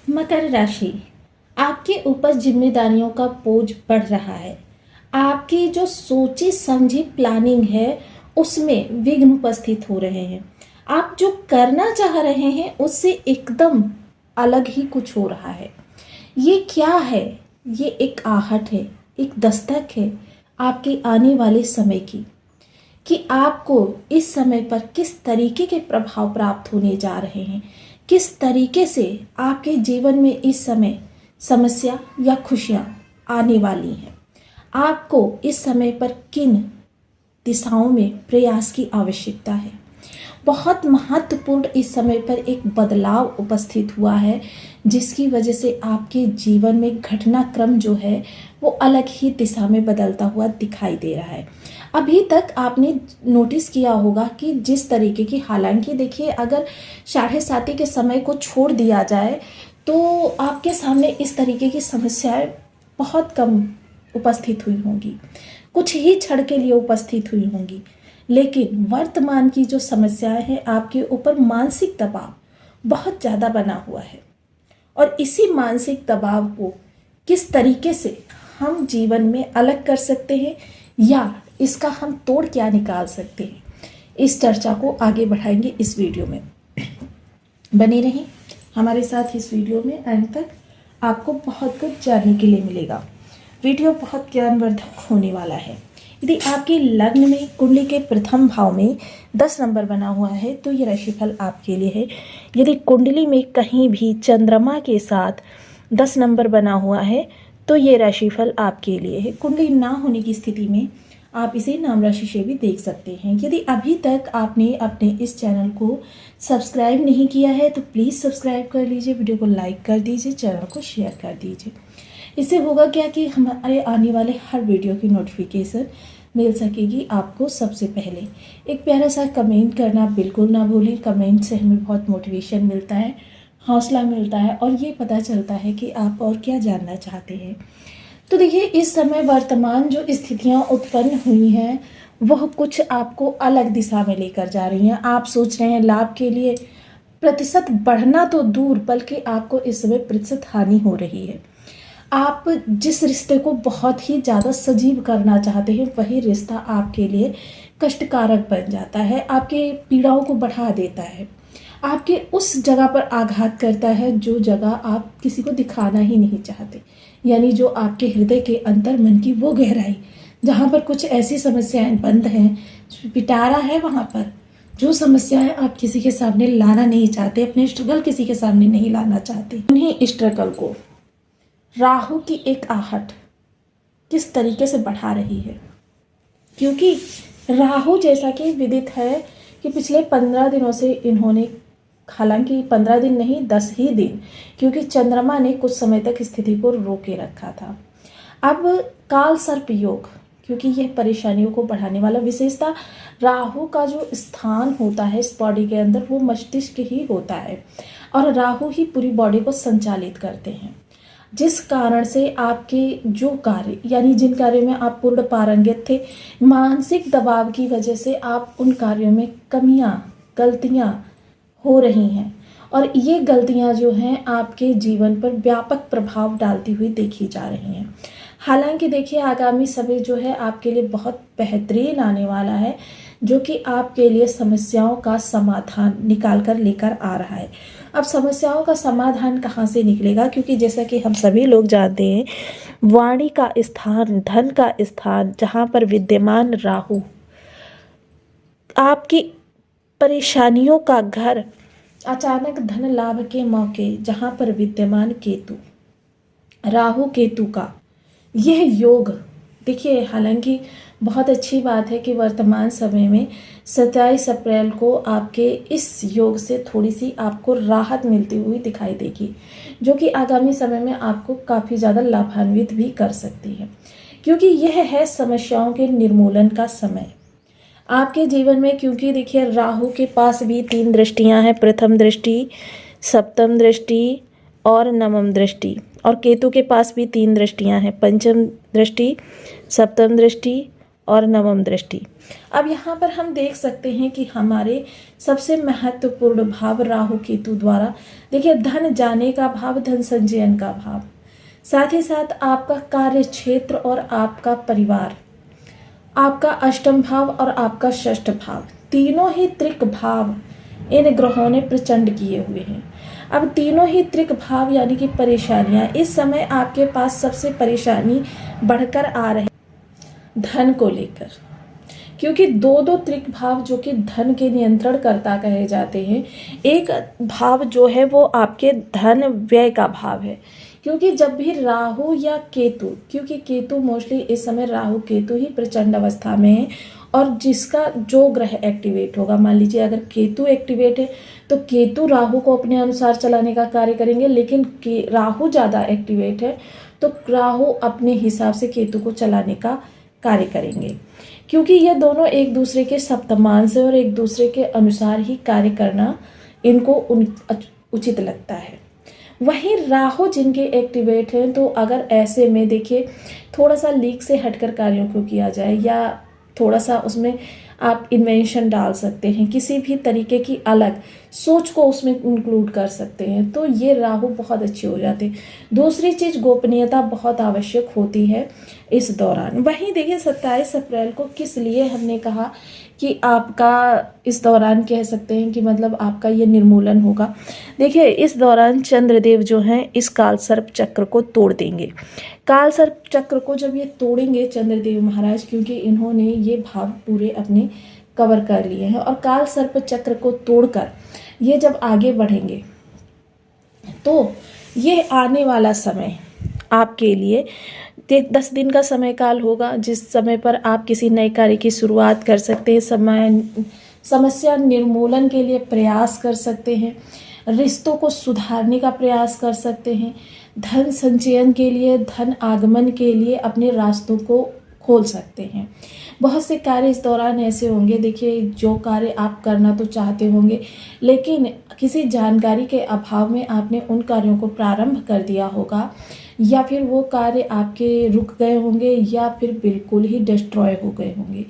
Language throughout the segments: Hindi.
मकर राशि, आपके ऊपर जिम्मेदारियों का बोझ बढ़ रहा है। आपकी जो सोची समझी प्लानिंग है उसमें विघ्न उपस्थित हो रहे हैं। आप जो करना चाह रहे हैं उससे एकदम अलग ही कुछ हो रहा है। ये क्या है? ये एक आहट है, एक दस्तक है आपके आने वाले समय की, कि आपको इस समय पर किस तरीके के प्रभाव प्राप्त होने जा रहे हैं, किस तरीके से आपके जीवन में इस समय समस्या या खुशियाँ आने वाली हैं। आपको इस समय पर किन दिशाओं में प्रयास की आवश्यकता है। बहुत महत्वपूर्ण इस समय पर एक बदलाव उपस्थित हुआ है, जिसकी वजह से आपके जीवन में घटनाक्रम जो है वो अलग ही दिशा में बदलता हुआ दिखाई दे रहा है। अभी तक आपने नोटिस किया होगा कि जिस तरीके की, हालांकि देखिए अगर 7:30 के समय को छोड़ दिया जाए तो आपके सामने इस तरीके की समस्याएं बहुत कम उपस्थित हुई होंगी, कुछ ही क्षण के लिए उपस्थित हुई होंगी। लेकिन वर्तमान की जो समस्याएं हैं, आपके ऊपर मानसिक दबाव बहुत ज़्यादा बना हुआ है। और इसी मानसिक दबाव को किस तरीके से हम जीवन में अलग कर सकते हैं या इसका हम तोड़ क्या निकाल सकते हैं, इस चर्चा को आगे बढ़ाएंगे इस वीडियो में। बने रहें हमारे साथ इस वीडियो में, अंत तक आपको बहुत कुछ जानने के लिए मिलेगा। वीडियो बहुत ज्ञानवर्धक होने वाला है। यदि आपके लग्न में कुंडली के प्रथम भाव में 10 नंबर बना हुआ है तो ये राशिफल आपके लिए है। यदि कुंडली में कहीं भी चंद्रमा के साथ 10 नंबर बना हुआ है तो ये राशिफल आपके लिए है। कुंडली ना होने की स्थिति में आप इसे नाम राशि से भी देख सकते हैं। यदि अभी तक आपने अपने इस चैनल को सब्सक्राइब नहीं किया है तो प्लीज़ सब्सक्राइब कर लीजिए, वीडियो को लाइक कर दीजिए, चैनल को शेयर कर दीजिए। इससे होगा क्या कि हमारे आने वाले हर वीडियो की नोटिफिकेशन मिल सकेगी आपको सबसे पहले। एक प्यारा सा कमेंट करना बिल्कुल ना भूलें। कमेंट से हमें बहुत मोटिवेशन मिलता है, हौसला मिलता है और ये पता चलता है कि आप और क्या जानना चाहते हैं। तो देखिए, इस समय वर्तमान जो स्थितियाँ उत्पन्न हुई हैं वह कुछ आपको अलग दिशा में लेकर जा रही हैं। आप सोच रहे हैं लाभ के लिए प्रतिशत बढ़ना तो दूर, बल्कि आपको इस समय प्रतिशत हानि हो रही है। आप जिस रिश्ते को बहुत ही ज़्यादा सजीव करना चाहते हैं वही रिश्ता आपके लिए कष्टकारक बन जाता है, आपके पीड़ाओं को बढ़ा देता है, आपके उस जगह पर आघात करता है जो जगह आप किसी को दिखाना ही नहीं चाहते। यानी जो आपके हृदय के अंतर मन की वो गहराई, जहाँ पर कुछ ऐसी समस्याएं बंद हैं, पिटारा है, वहाँ पर जो समस्याएं आप किसी के सामने लाना नहीं चाहते, अपने स्ट्रगल किसी के सामने नहीं लाना चाहते, उन्हीं स्ट्रगल को राहु की एक आहट किस तरीके से बढ़ा रही है। क्योंकि राहु, जैसा कि विदित है कि पिछले 15 दिनों से इन्होंने, हालांकि 15 दिन नहीं 10 ही दिन, क्योंकि चंद्रमा ने कुछ समय तक स्थिति को रोके रखा था। अब काल सर्प योग, क्योंकि यह परेशानियों को बढ़ाने वाला, विशेषता राहु का जो स्थान होता है इस बॉडी के अंदर वो मस्तिष्क ही होता है और राहु ही पूरी बॉडी को संचालित करते हैं। जिस कारण से आपके जो कार्य, यानी जिन कार्यों में आप पूर्ण पारंगत थे, मानसिक दबाव की वजह से आप उन कार्यों में कमियां, गलतियां हो रही हैं और ये गलतियां जो हैं आपके जीवन पर व्यापक प्रभाव डालती हुई देखी जा रही हैं। हालांकि देखिए, आगामी समय जो है आपके लिए बहुत बेहतरीन आने वाला है, जो कि आपके लिए समस्याओं का समाधान निकाल कर लेकर आ रहा है। अब समस्याओं का समाधान कहाँ से निकलेगा? क्योंकि जैसा कि हम सभी लोग जानते हैं, वाणी का स्थान, धन का स्थान, जहाँ पर विद्यमान राहु, आपकी परेशानियों का घर, अचानक धन लाभ के मौके, जहाँ पर विद्यमान केतु, राहु केतु का यह योग, देखिए हालांकि बहुत अच्छी बात है कि वर्तमान समय में 27 अप्रैल को आपके इस योग से थोड़ी सी आपको राहत मिलती हुई दिखाई देगी, जो कि आगामी समय में आपको काफ़ी ज़्यादा लाभान्वित भी कर सकती है। क्योंकि यह है समस्याओं के निर्मूलन का समय आपके जीवन में। क्योंकि देखिए, राहु के पास भी 3 दृष्टियां हैं, प्रथम दृष्टि, सप्तम दृष्टि और नवम दृष्टि। और केतु के पास भी 3 दृष्टियां हैं, पंचम दृष्टि, सप्तम दृष्टि और नवम दृष्टि। अब यहाँ पर हम देख सकते हैं कि हमारे सबसे महत्वपूर्ण भाव राहु केतु द्वारा, देखिए धन जाने का भाव, धन संचयन का भाव, साथ ही साथ आपका कार्य क्षेत्र और आपका परिवार, आपका अष्टम भाव और आपका षष्ठ भाव, तीनों ही त्रिक भाव इन ग्रहों ने प्रचंड किए हुए हैं। अब तीनों ही त्रिक भाव यानी कि परेशानियां, इस समय आपके पास सबसे परेशानी बढ़कर आ रही धन को लेकर, क्योंकि दो दो त्रिक भाव जो कि धन के नियंत्रण करता कहे जाते हैं, एक भाव जो है वो आपके धन व्यय का भाव है। क्योंकि जब भी राहु या केतु, क्योंकि केतु मोस्टली इस समय राहु केतु ही प्रचंड अवस्था में है, और जिसका जो ग्रह एक्टिवेट होगा, मान लीजिए अगर केतु एक्टिवेट है तो केतु राहु को अपने अनुसार चलाने का कार्य करेंगे, लेकिन राहु ज़्यादा एक्टिवेट है तो राहु अपने हिसाब से केतु को चलाने का कार्य करेंगे, क्योंकि ये दोनों एक दूसरे के सप्तमांश है और एक दूसरे के अनुसार ही कार्य करना इनको उचित लगता है। वहीं राहु जिनके एक्टिवेट हैं, तो अगर ऐसे में देखिए थोड़ा सा लीक से हटकर कार्यों को किया जाए या थोड़ा सा उसमें आप इन्वेंशन डाल सकते हैं, किसी भी तरीके की अलग सोच को उसमें इंक्लूड कर सकते हैं, तो ये राहु बहुत अच्छे हो जाते हैं। दूसरी चीज़, गोपनीयता बहुत आवश्यक होती है इस दौरान। वहीं देखिए 27 अप्रैल को किस लिए हमने कहा कि आपका इस दौरान कह सकते हैं कि मतलब आपका ये निर्मूलन होगा। देखिए इस दौरान चंद्रदेव जो हैं इस काल सर्प चक्र को तोड़ देंगे। काल सर्प चक्र को जब ये तोड़ेंगे चंद्रदेव महाराज, क्योंकि इन्होंने ये भाव पूरे अपने कवर कर लिए हैं, और काल सर्प चक्र को तोड़कर ये जब आगे बढ़ेंगे तो ये आने वाला समय आपके लिए 10 दिन का समय काल होगा, जिस समय पर आप किसी नए कार्य की शुरुआत कर सकते हैं, समस्या निर्मूलन के लिए प्रयास कर सकते हैं, रिश्तों को सुधारने का प्रयास कर सकते हैं, धन संचयन के लिए, धन आगमन के लिए अपने रास्तों को खोल सकते हैं। बहुत से कार्य इस दौरान ऐसे होंगे, देखिए जो कार्य आप करना तो चाहते होंगे, लेकिन किसी जानकारी के अभाव में आपने उन कार्यों को प्रारंभ कर दिया होगा, या फिर वो कार्य आपके रुक गए होंगे, या फिर बिल्कुल ही डिस्ट्रॉय हो गए होंगे,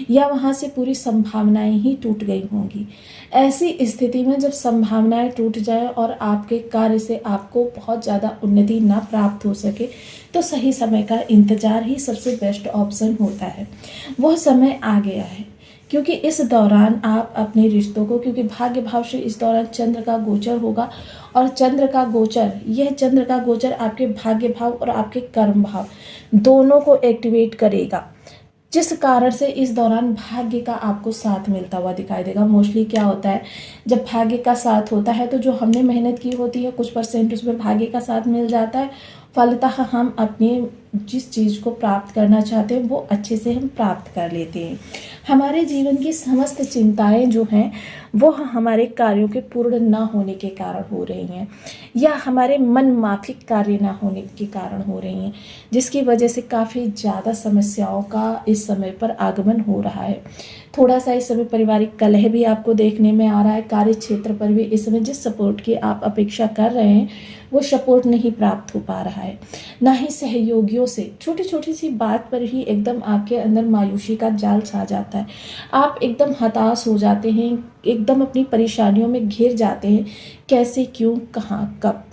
या वहाँ से पूरी संभावनाएं ही टूट गई होंगी। ऐसी स्थिति में जब संभावनाएं टूट जाए और आपके कार्य से आपको बहुत ज़्यादा उन्नति ना प्राप्त हो सके, तो सही समय का इंतज़ार ही सबसे बेस्ट ऑप्शन होता है। वह समय आ गया है, क्योंकि इस दौरान आप अपने रिश्तों को, क्योंकि भाग्य भाव से इस दौरान चंद्र का गोचर होगा, और चंद्र का गोचर आपके भाग्य भाव और आपके कर्म भाव दोनों को एक्टिवेट करेगा, जिस कारण से इस दौरान भाग्य का आपको साथ मिलता हुआ दिखाई देगा। मोस्टली क्या होता है, जब भाग्य का साथ होता है तो जो हमने मेहनत की होती है कुछ परसेंट उसमें भाग्य का साथ मिल जाता है, फलतः हम अपने जिस चीज़ को प्राप्त करना चाहते हैं वो अच्छे से हम प्राप्त कर लेते हैं। हमारे जीवन की समस्त चिंताएं जो हैं वो हमारे कार्यों के पूर्ण ना होने के कारण हो रही हैं, या हमारे मन माफिक कार्य ना होने के कारण हो रही हैं, जिसकी वजह से काफ़ी ज़्यादा समस्याओं का इस समय पर आगमन हो रहा है। थोड़ा सा इस समय पारिवारिक कलह भी आपको देखने में आ रहा है। कार्य क्षेत्र पर भी इस समय जिस सपोर्ट की आप अपेक्षा कर रहे हैं वो सपोर्ट नहीं प्राप्त हो पा रहा है, ना ही सहयोगियों से। छोटी छोटी सी बात पर ही एकदम आपके अंदर मायूसी का जाल छा जाता है, आप एकदम हताश हो जाते हैं, एकदम अपनी परेशानियों में घिर जाते हैं। कैसे, क्यों, कहाँ, कब,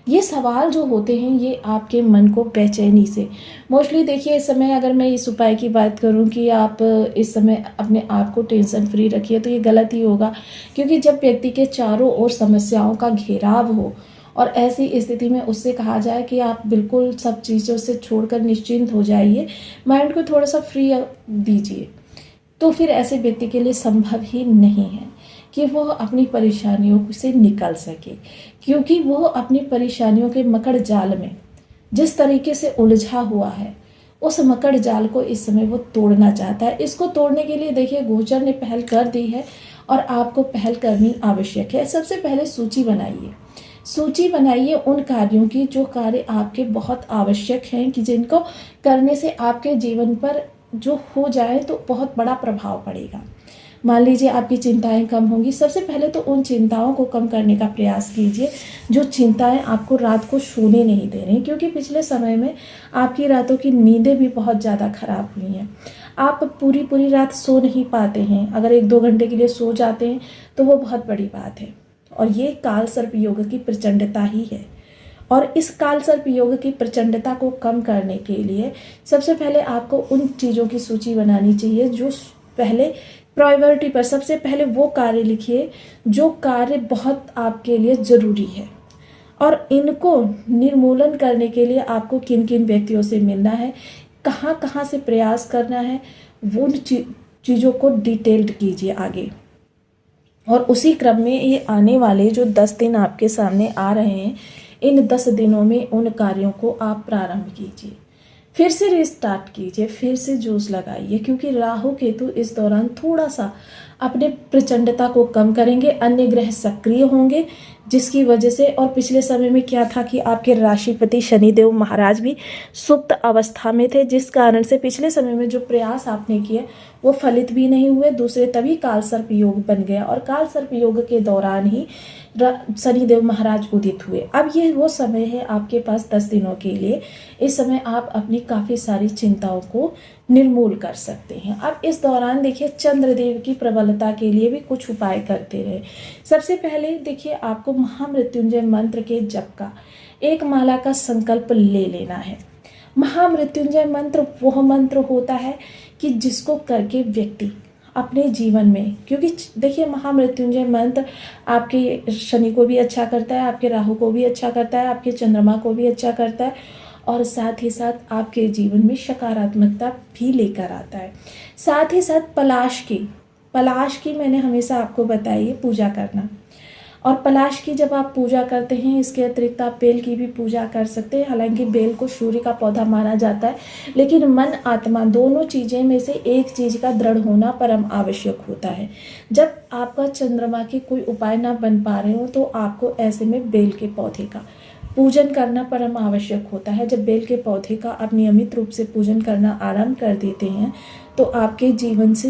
ये सवाल जो होते हैं ये आपके मन को बेचैनी से, मोस्टली देखिए इस समय अगर मैं इस उपाय की बात करूं कि आप इस समय अपने आप को टेंशन फ्री रखिए, तो ये गलत ही होगा, क्योंकि जब व्यक्ति के चारों ओर समस्याओं का घेराव हो और ऐसी स्थिति में उससे कहा जाए कि आप बिल्कुल सब चीज़ों से छोड़कर निश्चिंत हो जाइए, माइंड को थोड़ा सा फ्री दीजिए, तो फिर ऐसे व्यक्ति के लिए संभव ही नहीं है कि वह अपनी परेशानियों से निकल सके, क्योंकि वह अपनी परेशानियों के मकड़ जाल में जिस तरीके से उलझा हुआ है उस मकड़ जाल को इस समय वो तोड़ना चाहता है। इसको तोड़ने के लिए देखिए गोचर ने पहल कर दी है और आपको पहल करनी आवश्यक है। सबसे पहले सूची बनाइए उन कार्यों की जो कार्य आपके बहुत आवश्यक हैं, कि जिनको करने से आपके जीवन पर जो हो जाए तो बहुत बड़ा प्रभाव पड़ेगा। मान लीजिए आपकी चिंताएं कम होंगी। सबसे पहले तो उन चिंताओं को कम करने का प्रयास कीजिए जो चिंताएं आपको रात को सोने नहीं दे रही, क्योंकि पिछले समय में आपकी रातों की नींदें भी बहुत ज़्यादा खराब हुई हैं। आप पूरी पूरी रात सो नहीं पाते हैं। अगर 1-2 घंटे के लिए सो जाते हैं तो वो बहुत बड़ी बात है, और ये काल सर्प योग की प्रचंडता ही है। और इस काल सर्प योग की प्रचंडता को कम करने के लिए सबसे पहले आपको उन चीज़ों की सूची बनानी चाहिए जो पहले प्रायोरिटी पर, सबसे पहले वो कार्य लिखिए जो कार्य बहुत आपके लिए ज़रूरी है, और इनको निर्मूलन करने के लिए आपको किन किन व्यक्तियों से मिलना है, कहाँ कहाँ से प्रयास करना है, वो चीज़ों को डिटेल्ड कीजिए आगे। और उसी क्रम में ये आने वाले जो 10 दिन आपके सामने आ रहे हैं, इन 10 दिनों में उन कार्यों को आप प्रारंभ कीजिए, फिर से रिस्टार्ट कीजिए, फिर से जोश लगाइए, क्योंकि राहु केतु इस दौरान थोड़ा सा अपने प्रचंडता को कम करेंगे। अन्य ग्रह सक्रिय होंगे, जिसकी वजह से, और पिछले समय में क्या था कि आपके राशिपति शनिदेव महाराज भी सुप्त अवस्था में थे, जिस कारण से पिछले समय में जो प्रयास आपने किए वो फलित भी नहीं हुए। दूसरे तभी काल सर्प योग बन गया, और काल सर्प योग के दौरान ही शनिदेव महाराज उदित हुए। अब ये वो समय है आपके पास 10 दिनों के लिए। इस समय आप अपनी काफ़ी सारी चिंताओं को निर्मूल कर सकते हैं। अब इस दौरान देखिए चंद्रदेव की प्रबलता के लिए भी कुछ उपाय करते रहे। सबसे पहले देखिए आपको महामृत्युंजय मंत्र के जप का एक माला का संकल्प ले लेना है। महामृत्युंजय मंत्र वह मंत्र होता है कि जिसको करके व्यक्ति अपने जीवन में, क्योंकि देखिए महामृत्युंजय मंत्र आपके शनि को भी अच्छा करता है, आपके राहु को भी अच्छा करता है, आपके चंद्रमा को भी अच्छा करता है, और साथ ही साथ आपके जीवन में सकारात्मकता भी लेकर आता है। साथ ही साथ पलाश की मैंने हमेशा आपको बताई है पूजा करना, और पलाश की जब आप पूजा करते हैं, इसके अतिरिक्त आप बेल की भी पूजा कर सकते हैं। हालांकि बेल को सूर्य का पौधा माना जाता है, लेकिन मन आत्मा दोनों चीज़ें में से एक चीज़ का दृढ़ होना परम आवश्यक होता है। जब आपका चंद्रमा के कोई उपाय ना बन पा रहे हो तो आपको ऐसे में बेल के पौधे का पूजन करना परम आवश्यक होता है। जब बेल के पौधे का आप नियमित रूप से पूजन करना आरंभ कर देते हैं तो आपके जीवन से